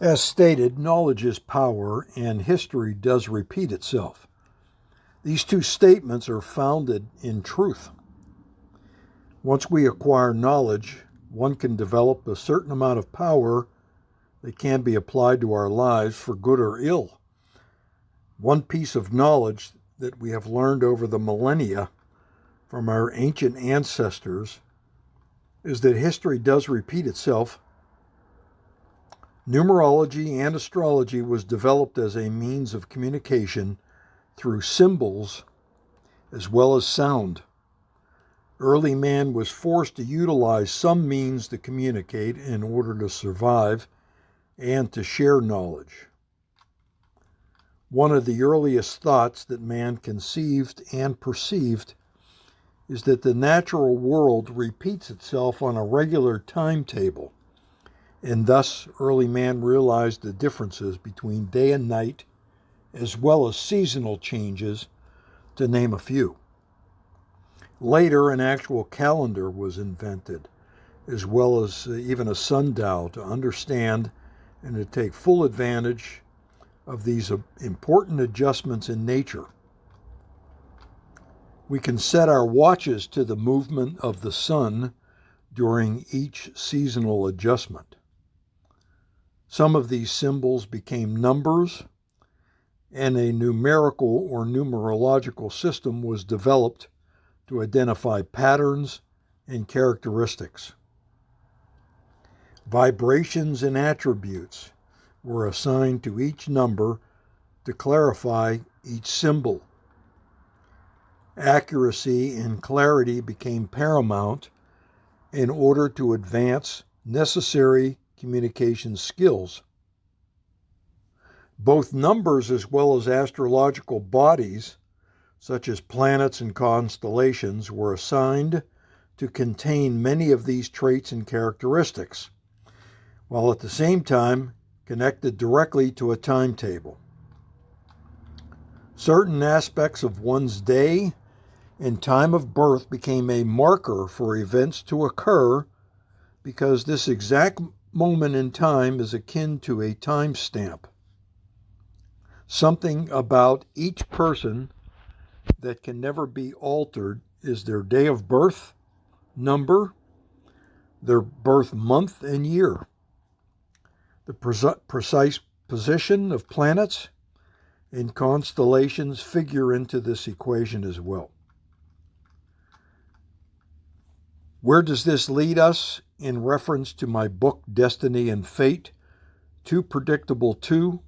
As stated, knowledge is power, and history does repeat itself. These two statements are founded in truth. Once we acquire knowledge, one can develop a certain amount of power that can be applied to our lives for good or ill. One piece of knowledge that we have learned over the millennia from our ancient ancestors is that history does repeat itself. Numerology and astrology was developed as a means of communication through symbols as well as sound. Early man was forced to utilize some means to communicate in order to survive and to share knowledge. One of the earliest thoughts that man conceived and perceived is that the natural world repeats itself on a regular timetable, and thus early man realized the differences between day and night, as well as seasonal changes, to name a few. Later, an actual calendar was invented, as well as even a sundial, to understand and to take full advantage of these important adjustments in nature. We can set our watches to the movement of the sun during each seasonal adjustment. Some of these symbols became numbers, and a numerical or numerological system was developed to identify patterns and characteristics. Vibrations and attributes were assigned to each number to clarify each symbol. Accuracy and clarity became paramount in order to advance necessary communication skills. Both numbers as well as astrological bodies, such as planets and constellations, were assigned to contain many of these traits and characteristics, while at the same time connected directly to a timetable. Certain aspects of one's day and time of birth became a marker for events to occur because this exact moment in time is akin to a timestamp. Something about each person that can never be altered is their day of birth, number, their birth month and year. The precise position of planets and constellations figure into this equation as well. Where does this lead us in reference to my book, Destiny and Fate, Too Predictable 2?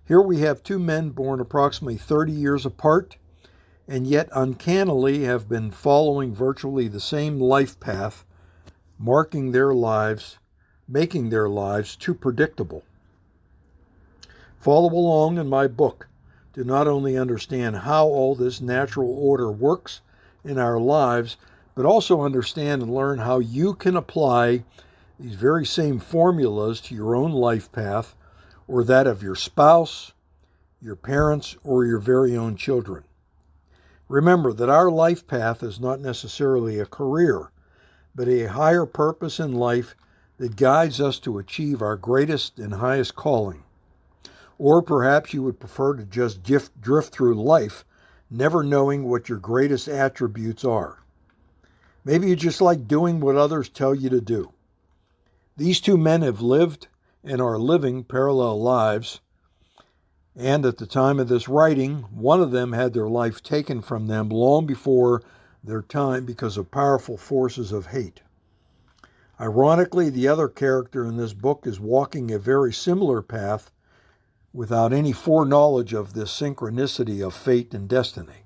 Here we have two men born approximately 30 years apart, and yet uncannily have been following virtually the same life path, making their lives too predictable. Follow along in my book to not only understand how all this natural order works in our lives, but also understand and learn how you can apply these very same formulas to your own life path or that of your spouse, your parents, or your very own children. Remember that our life path is not necessarily a career, but a higher purpose in life that guides us to achieve our greatest and highest calling. Or perhaps you would prefer to just drift through life, never knowing what your greatest attributes are. Maybe you just like doing what others tell you to do. These two men have lived and are living parallel lives, and at the time of this writing, one of them had their life taken from them long before their time because of powerful forces of hate. Ironically, the other character in this book is walking a very similar path without any foreknowledge of this synchronicity of fate and destiny.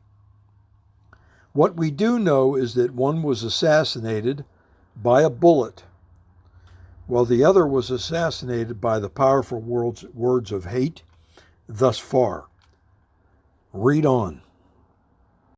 What we do know is that one was assassinated by a bullet, while the other was assassinated by the powerful words of hate thus far. Read on.